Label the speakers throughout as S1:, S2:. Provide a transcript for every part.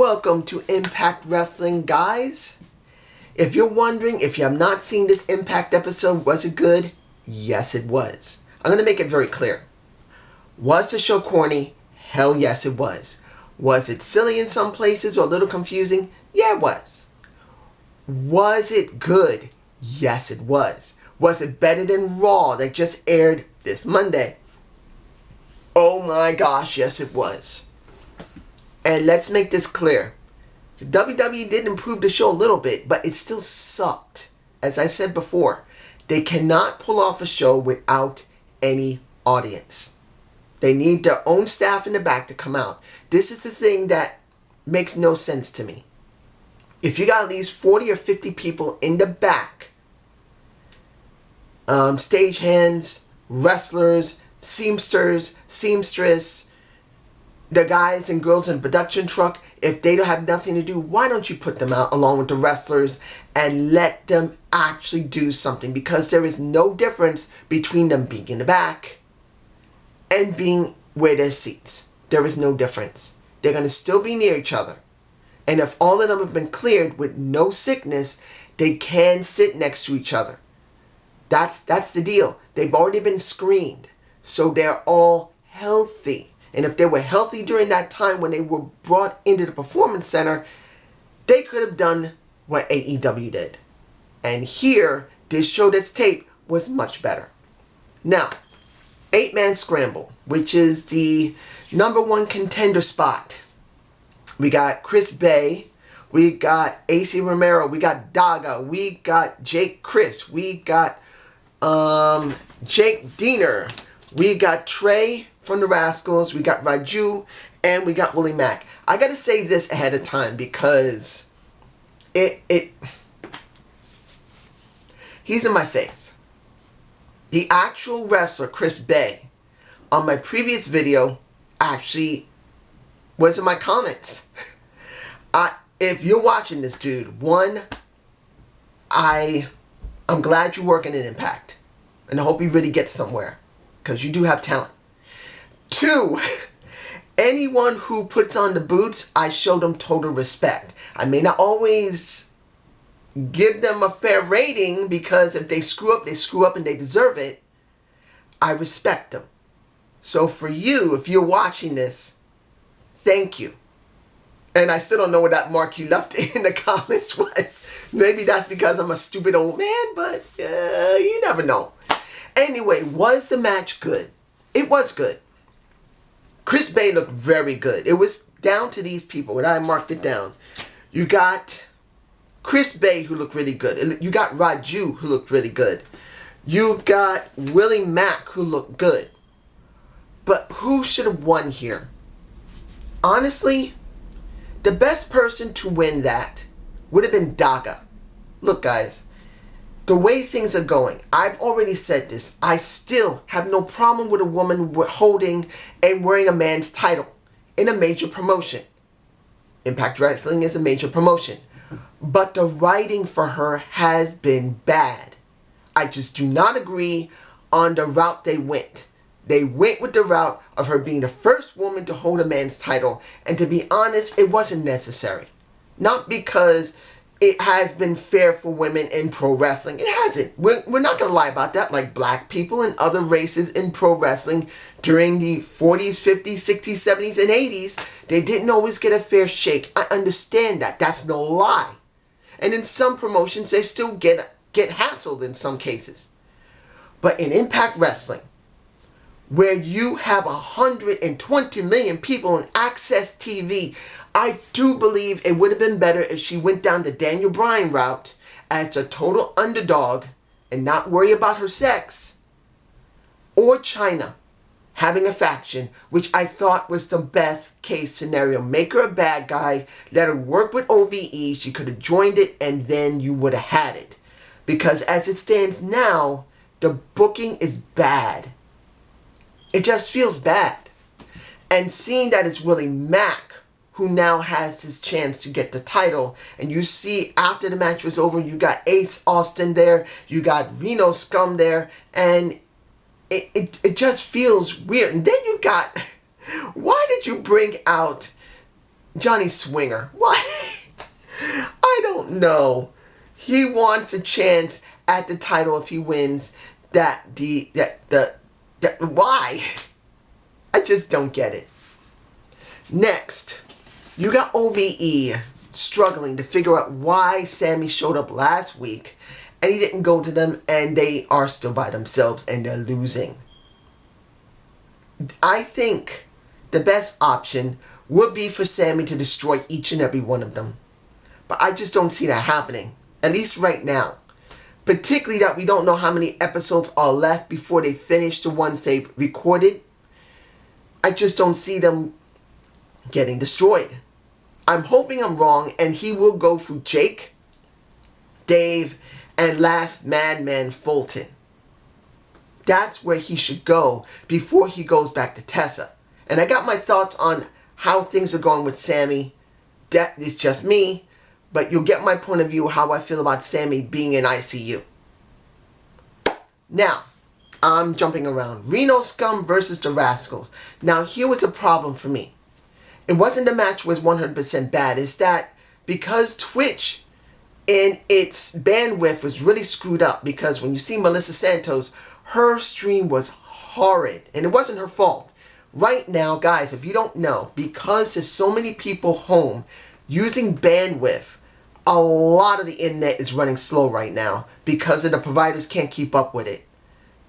S1: welcome to Impact Wrestling, guys. If you're wondering if you have not seen this Impact episode, was it good? Yes, it was. I'm going to make it very clear. Was the show corny? Hell yes, it was. Was it silly in some places or a little confusing? Yeah, it was. Was it good? Yes, it was. Was it better than Raw that just aired this Monday? Oh my gosh, yes it was. And let's make this clear. The WWE did improve the show a little bit, but it still sucked. As I said before, they cannot pull off a show without any audience. They need their own staff in the back to come out. This is the thing that makes no sense to me. If you got at least 40 or 50 people in the back, stagehands, wrestlers, seamstress, the guys and girls in the production truck, if they don't have nothing to do, why don't you put them out along with the wrestlers and let them actually do something? Because there is no difference between them being in the back and being where there's seats. There is no difference. They're going to still be near each other. And if all of them have been cleared with no sickness, they can sit next to each other. That's the deal. They've already been screened. So they're all healthy. And if they were healthy during that time when they were brought into the Performance Center, they could have done what AEW did. And here, this show that's taped was much better. Now, Man Scramble, which is the #1 contender spot. We got Chris Bay, we got AC Romero, we got Daga, we got Jake Chris, we got Jake Diener, we got Trey from the Rascals, we got Raju, and we got Willie Mack. I gotta say this ahead of time because he's in my face. The actual wrestler, Chris Bay, on my previous video actually was in my comments. If you're watching this, dude, one, I'm glad you're working in Impact. And I hope you really get somewhere. Because you do have talent. 2, anyone who puts on the boots, I show them total respect. I may not always give them a fair rating because if they screw up and they deserve it. I respect them. So for you, if you're watching this, thank you. And I still don't know what that mark you left in the comments was. Maybe that's because I'm a stupid old man, but you never know. Anyway, was the match good? It was good. Chris Bay looked very good. It was down to these people, and I marked it down. You got Chris Bay, who looked really good. You got Raju, who looked really good. You got Willie Mack, who looked good. But who should have won here? Honestly, the best person to win that would have been Daga. Look, guys, the way things are going, I've already said this. I still have no problem with a woman holding and wearing a man's title in a major promotion. Impact Wrestling is a major promotion. But the writing for her has been bad. I just do not agree on the route they went. They went with the route of her being the first woman to hold a man's title. And to be honest, it wasn't necessary. Not because it has been fair for women in pro wrestling. It hasn't. We're not going to lie about that. Like black people and other races in pro wrestling during the 40s, 50s, 60s, 70s, and 80s, they didn't always get a fair shake. I understand that. That's no lie. And in some promotions, they still get hassled in some cases. But in Impact Wrestling, where you have 120 million people on Access TV, I do believe it would have been better if she went down the Daniel Bryan route as a total underdog and not worry about her sex. Or China having a faction, which I thought was the best case scenario. Make her a bad guy, let her work with OVE, she could have joined it, and then you would have had it. Because as it stands now, the booking is bad. It just feels bad. And seeing that it's Willie Mack who now has his chance to get the title, and you see after the match was over, you got Ace Austin there, you got Renal Scum there, and it just feels weird. And then you got, why did you bring out Johnny Swinger. Why? I don't know. He wants a chance at the title if he wins. Why? I just don't get it. Next, you got OVE struggling to figure out why Sammy showed up last week and he didn't go to them, and they are still by themselves and they're losing. I think the best option would be for Sammy to destroy each and every one of them. But I just don't see that happening, at least right now. Particularly that we don't know how many episodes are left before they finish the ones they've recorded. I just don't see them getting destroyed. I'm hoping I'm wrong and he will go through Jake, Dave, and last Madman Fulton. That's where he should go before he goes back to Tessa. And I got my thoughts on how things are going with Sammy. That is just me, but you'll get my point of view how I feel about Sammy being in ICU. Now, I'm jumping around. Renal Scum versus the Rascals. Now, here was a problem for me. It wasn't the match was 100% bad. It's that because Twitch and its bandwidth was really screwed up, because when you see Melissa Santos, her stream was horrid, and it wasn't her fault. Right now, guys, if you don't know, because there's so many people home using bandwidth, a lot of the internet is running slow right now because of the providers can't keep up with it.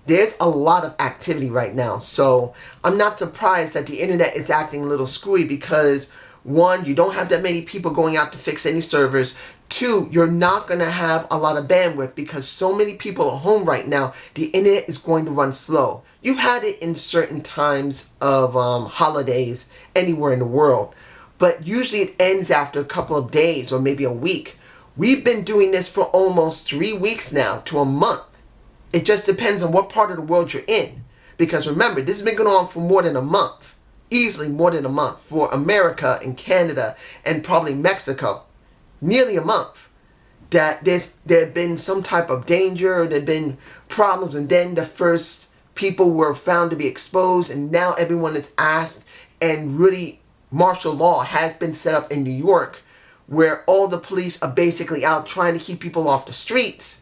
S1: There's a lot of activity right now, so I'm not surprised that the internet is acting a little screwy because, one, you don't have that many people going out to fix any servers. Two, you're not going to have a lot of bandwidth because so many people are home right now, the internet is going to run slow. You've had it in certain times of holidays anywhere in the world, but usually it ends after a couple of days or maybe a week. We've been doing this for almost 3 weeks now to a month. It just depends on what part of the world you're in. Because remember, this has been going on for more than a month. Easily more than a month for America and Canada and probably Mexico. Nearly a month. That there have been some type of danger, there have been problems, and then the first people were found to be exposed, and now everyone is asked, and really martial law has been set up in New York where all the police are basically out trying to keep people off the streets.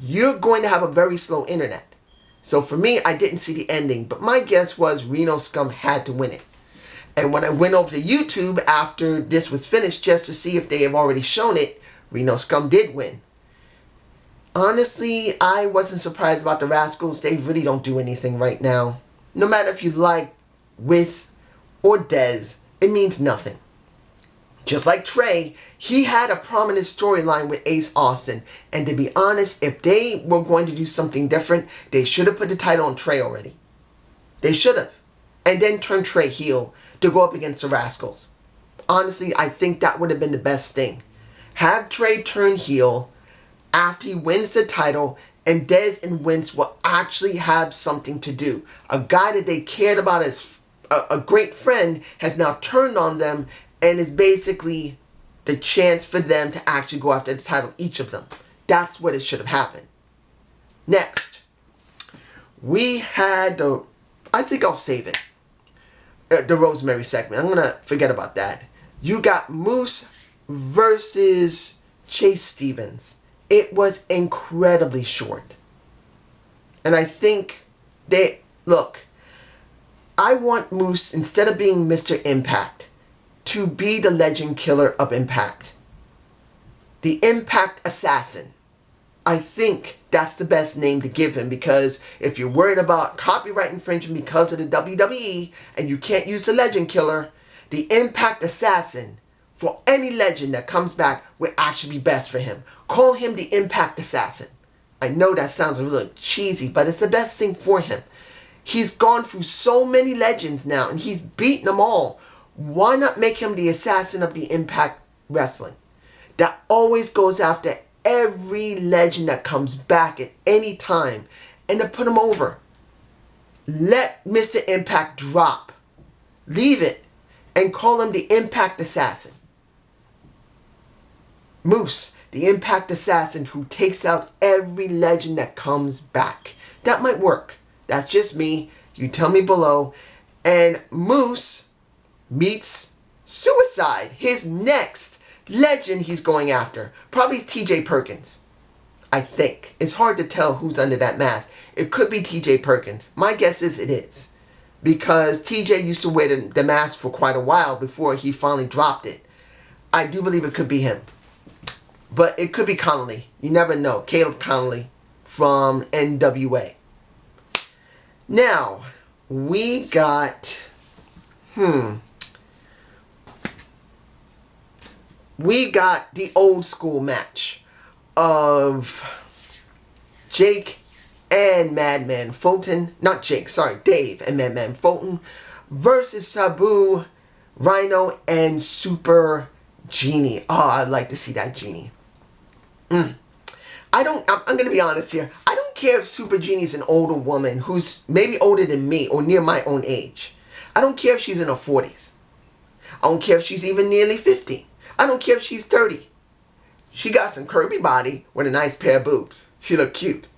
S1: You're going to have a very slow internet. So for me, I didn't see the ending, but my guess was Renal Scum had to win it. And when I went over to YouTube after this was finished just to see if they have already shown it, Renal Scum did win. Honestly, I wasn't surprised about the Rascals. They really don't do anything right now. No matter if you like Wiz or Dez, it means nothing. Just like Trey, he had a prominent storyline with Ace Austin. And to be honest, if they were going to do something different, they should have put the title on Trey already. They should have. And then turn Trey heel to go up against the Rascals. Honestly, I think that would have been the best thing. Have Trey turn heel after he wins the title, and Dez and Vince will actually have something to do. A guy that they cared about as a great friend has now turned on them, and is basically the chance for them to actually go after the title, each of them. That's what it should have happened. Next, we had I think I'll save it. The Rosemary segment. I'm going to forget about that. You got Moose versus Chase Stevens. It was incredibly short. And I think look, I want Moose, instead of being Mr. Impact, to be the legend killer of Impact. The Impact Assassin. I think that's the best name to give him, because if you're worried about copyright infringement because of the WWE and you can't use the legend killer, the Impact Assassin, for any legend that comes back, would actually be best for him. Call him the Impact Assassin. I know that sounds a little cheesy, but it's the best thing for him. He's gone through so many legends now and he's beaten them all. Why not make him the assassin of the Impact Wrestling? That always goes after every legend that comes back at any time, and to put him over. Let Mr. Impact drop. Leave it and call him the Impact Assassin. Moose, the Impact Assassin who takes out every legend that comes back. That might work. That's just me. You tell me below. And Moose meets Suicide, his next legend he's going after. Probably TJ Perkins. I think. It's hard to tell who's under that mask. It could be TJ Perkins. My guess is it is. Because TJ used to wear the mask for quite a while before he finally dropped it. I do believe it could be him. But it could be Connolly. You never know. Caleb Connolly from NWA. Now, we got... We got the old school match of Jake and Madman Fulton. Not Jake, sorry, Dave and Madman Fulton versus Sabu, Rhino, and Super Genie. Oh, I'd like to see that Genie. I'm going to be honest here. I don't care if Super Genie's an older woman who's maybe older than me or near my own age. I don't care if she's in her 40s. I don't care if she's even nearly 50. I don't care if she's 30. She got some curvy body with a nice pair of boobs. She looked cute.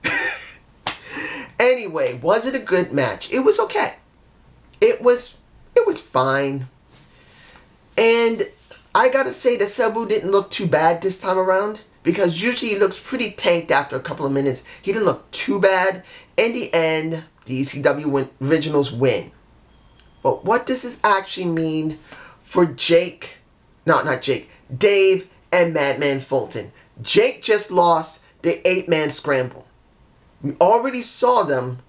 S1: Anyway, was it a good match? It was okay. It was fine. And I gotta say that Sabu didn't look too bad this time around. Because usually he looks pretty tanked after a couple of minutes. He didn't look too bad. In the end, the ECW Originals win. But what does this actually mean for Jake? No, not Jake. Dave and Madman Fulton. Jake just lost the 8-man scramble. We already saw them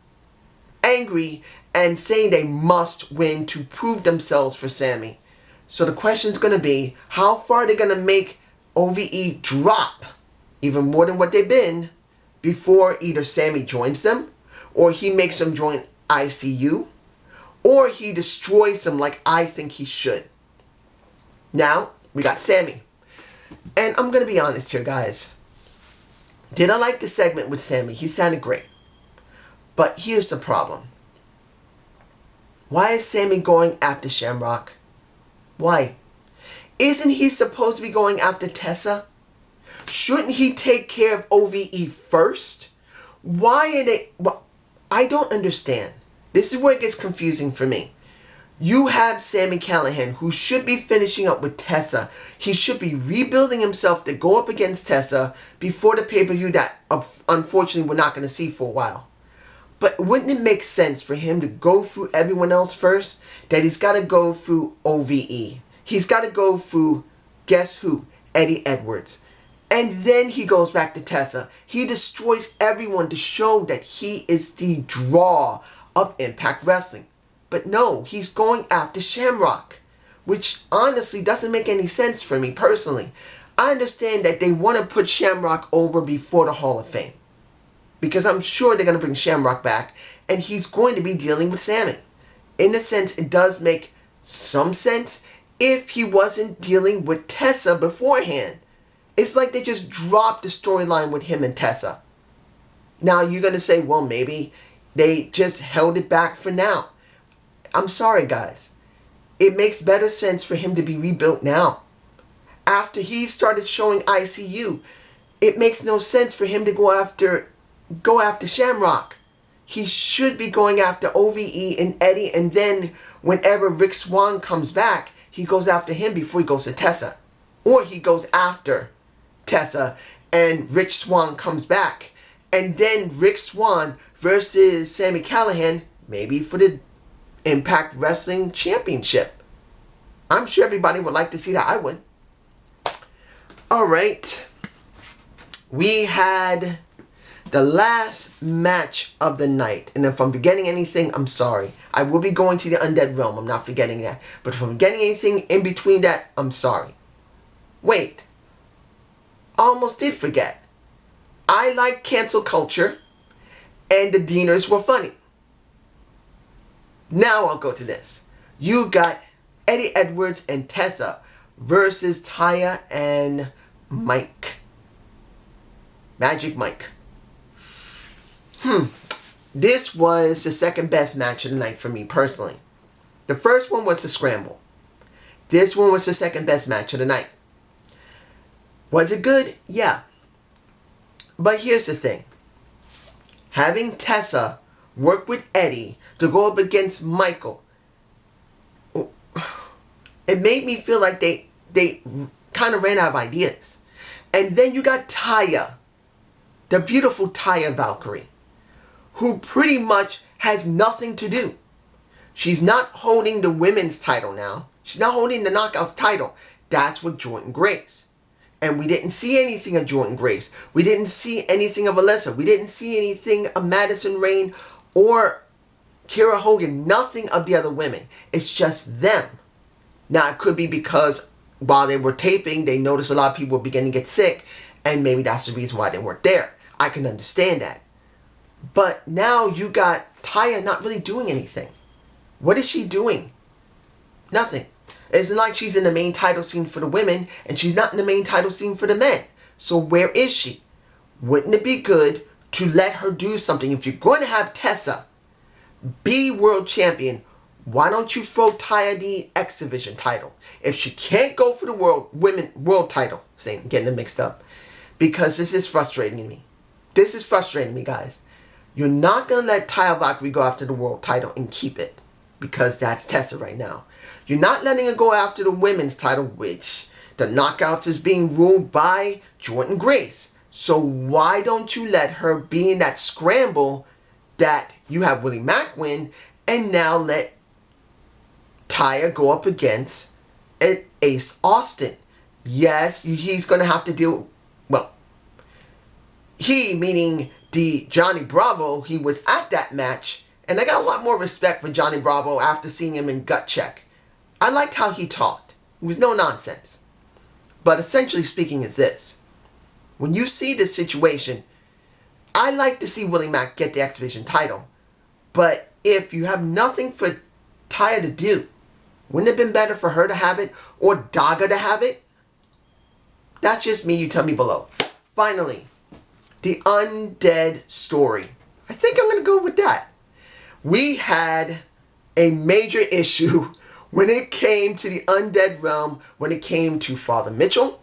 S1: angry and saying they must win to prove themselves for Sammy. So the question's going to be, how far are they going to make OVE drop even more than what they've been before either Sammy joins them, or he makes them join ICU, or he destroys them like I think he should. Now, we got Sammy. And I'm going to be honest here, guys. Did I like the segment with Sammy? He sounded great. But here's the problem. Why is Sammy going after Shamrock? Why? Isn't he supposed to be going after Tessa? Shouldn't he take care of OVE first? Why are they... Well, I don't understand. This is where it gets confusing for me. You have Sami Callihan, who should be finishing up with Tessa. He should be rebuilding himself to go up against Tessa before the pay-per-view that, unfortunately, we're not going to see for a while. But wouldn't it make sense for him to go through everyone else first? That he's got to go through OVE. He's got to go through, guess who? Eddie Edwards. And then he goes back to Tessa. He destroys everyone to show that he is the draw of Impact Wrestling. But no, he's going after Shamrock, which honestly doesn't make any sense for me personally. I understand that they want to put Shamrock over before the Hall of Fame, because I'm sure they're going to bring Shamrock back, and he's going to be dealing with Sammy. In a sense, it does make some sense if he wasn't dealing with Tessa beforehand. It's like they just dropped the storyline with him and Tessa. Now you're going to say, well, maybe they just held it back for now. I'm sorry, guys. It makes better sense for him to be rebuilt now. After he started showing ICU, it makes no sense for him to go after Shamrock. He should be going after OVE and Eddie, and then whenever Rick Swann comes back, he goes after him before he goes to Tessa. Or he goes after Tessa and Rich Swann comes back. And then Rick Swann versus Sami Callihan, maybe for the Impact Wrestling Championship. I'm sure everybody would like to see that. I would. Alright. We had the last match of the night. And if I'm forgetting anything, I'm sorry. I will be going to the Undead Realm. I'm not forgetting that. But if I'm forgetting anything in between that, I'm sorry. Wait. I almost did forget. I like cancel culture, and the Deaners were funny. Now I'll go to this. You got Eddie Edwards and Tessa versus Taya and Mike. Magic Mike. This was the second best match of the night for me personally. The first one was the Scramble. This one was the second best match of the night. Was it good? Yeah. But here's the thing. Having Tessa work with Eddie to go up against Michael. It made me feel like they kind of ran out of ideas. And then you got Taya, the beautiful Taya Valkyrie, who pretty much has nothing to do. She's not holding the women's title now. She's not holding the Knockouts title. That's with Jordynne Grace. And we didn't see anything of Jordynne Grace. We didn't see anything of Alyssa. We didn't see anything of Madison Rayne or Kiera Hogan. Nothing of the other women. It's just them. Now, it could be because while they were taping, they noticed a lot of people were beginning to get sick. And maybe that's the reason why they weren't there. I can understand that. But now you got Taya not really doing anything. What is she doing? Nothing. It's not like she's in the main title scene for the women, and she's not in the main title scene for the men. So where is she? Wouldn't it be good to let her do something? If you're going to have Tessa be world champion, why don't you throw Taya the X Division title? If she can't go for the women world title, getting them mixed up, because this is frustrating me. This is frustrating me, guys. You're not going to let Taya Valkyrie go after the world title and keep it, because that's Tessa right now. You're not letting her go after the women's title, which the Knockouts is being ruled by Jordynne Grace. So why don't you let her be in that scramble that you have Willie Mack win, and now let Taya go up against Ace Austin? Yes, he's going to have to deal, well, he, meaning the Johnny Bravo, he was at that match, and I got a lot more respect for Johnny Bravo after seeing him in Gut Check. I liked how he talked. It was no nonsense. But essentially speaking is this. When you see this situation, I like to see Willie Mack get the X Division title. But if you have nothing for Taya to do, wouldn't it have been better for her to have it or Daga to have it? That's just me. You tell me below. Finally, the undead story. I think I'm going to go with that. We had a major issue when it came to the undead realm, when it came to Father Mitchell,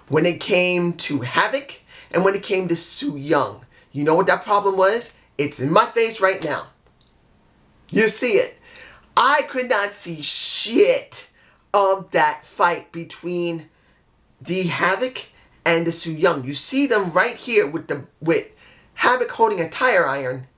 S1: when it came to Havoc, and when it came to Su Yung. You know what that problem was? It's in my face right now. You see it. I could not see shit of that fight between the Havoc and the Su Yung. You see them right here with Havoc holding a tire iron,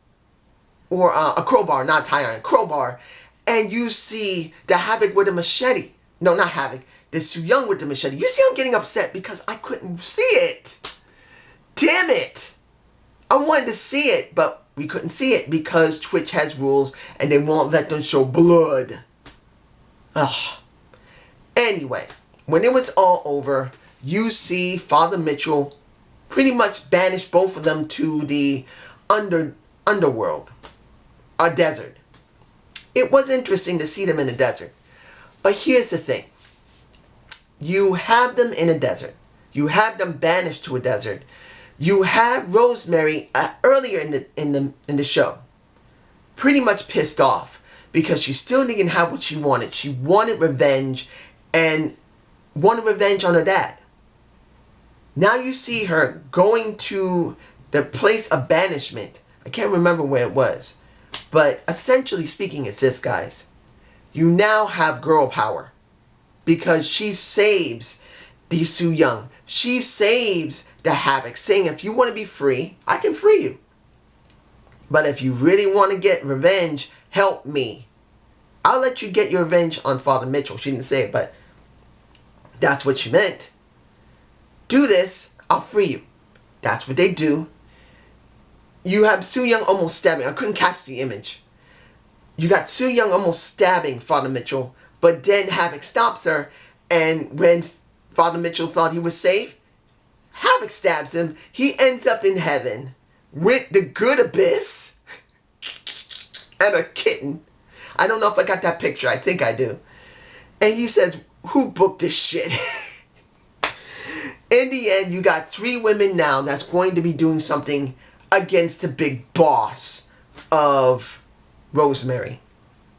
S1: or a crowbar, not tire iron, crowbar, and you see the Havoc with a machete. No, not Havoc. The Su Yung with the machete. You see I'm getting upset because I couldn't see it. Damn it. I wanted to see it, but we couldn't see it because Twitch has rules and they won't let them show blood. Ugh. Anyway, when it was all over, you see Father Mitchell pretty much banished both of them to the underworld, a desert. It was interesting to see them in the desert. But here's the thing. You have them in a desert. You have them banished to a desert. You have Rosemary earlier in the show pretty much pissed off because she still didn't have what she wanted. She wanted revenge and wanted revenge on her dad. Now you see her going to the place of banishment. I can't remember where it was. But essentially speaking, it's this, guys. You now have girl power. Because she saves the Su Yung. She saves the Havoc, saying if you want to be free, I can free you. But if you really want to get revenge, help me. I'll let you get your revenge on Father Mitchell. She didn't say it, but that's what she meant. Do this, I'll free you. That's what they do. You have Su Yung almost stabbing. I couldn't catch the image. You got Su Yung almost stabbing Father Mitchell, but then Havoc stops her, and when Father Mitchell thought he was safe, Havoc stabs him. He ends up in heaven with the good Abyss and a kitten. I don't know if I got that picture. I think I do. And he says, who booked this shit? In the end, you got 3 women now that's going to be doing something against the big boss of Rosemary.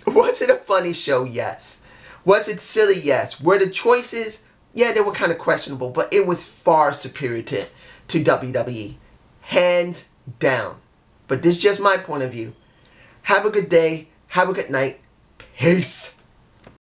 S1: Was it a funny show? Yes. Was it silly? Yes. Were the choices? Yeah, they were kind of questionable, but it was far superior to WWE. Hands down. But this is just my point of view. Have a good day. Have a good night. Peace.